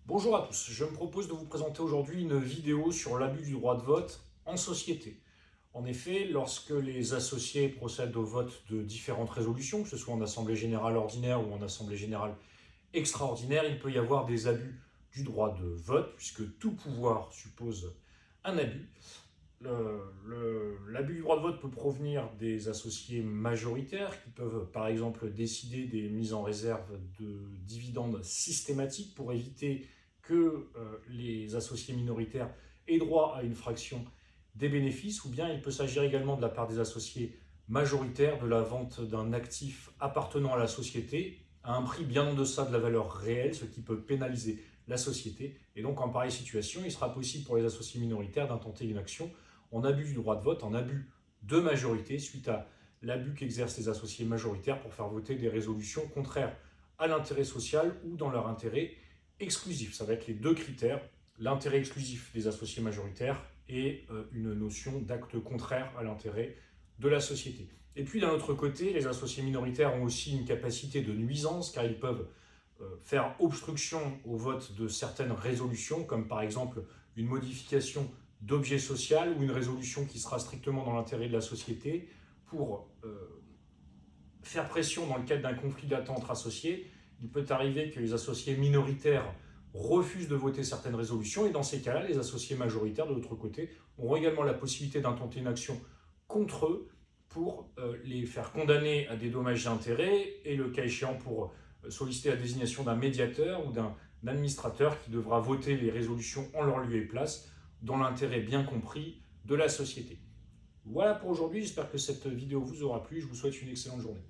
Bonjour à tous, je me propose de vous présenter aujourd'hui une vidéo sur l'abus du droit de vote en société. En effet, lorsque les associés procèdent au vote de différentes résolutions, que ce soit en assemblée générale ordinaire ou en assemblée générale extraordinaire, il peut y avoir des abus du droit de vote, puisque tout pouvoir suppose un abus. L'abus du droit de vote peut provenir des associés majoritaires qui peuvent par exemple décider des mises en réserve de dividendes systématiques pour éviter que les associés minoritaires aient droit à une fraction des bénéfices, ou bien il peut s'agir également de la part des associés majoritaires de la vente d'un actif appartenant à la société à un prix bien en deçà de la valeur réelle, ce qui peut pénaliser la société. Et donc en pareille situation, il sera possible pour les associés minoritaires d'intenter une action en abus du droit de vote, en abus de majorité, suite à l'abus qu'exercent les associés majoritaires pour faire voter des résolutions contraires à l'intérêt social ou dans leur intérêt exclusif. Ça va être les deux critères, l'intérêt exclusif des associés majoritaires et une notion d'acte contraire à l'intérêt de la société. Et puis d'un autre côté, les associés minoritaires ont aussi une capacité de nuisance car ils peuvent faire obstruction au vote de certaines résolutions, comme par exemple une modification d'objet social ou une résolution qui sera strictement dans l'intérêt de la société pour faire pression dans le cadre d'un conflit d'attente entre associés. Il peut arriver que les associés minoritaires refusent de voter certaines résolutions et dans ces cas-là, les associés majoritaires de l'autre côté auront également la possibilité d'intenter une action contre eux pour les faire condamner à des dommages et intérêts et le cas échéant pour solliciter la désignation d'un médiateur ou d'un administrateur qui devra voter les résolutions en leur lieu et place dans l'intérêt bien compris de la société. Voilà pour aujourd'hui, j'espère que cette vidéo vous aura plu, je vous souhaite une excellente journée.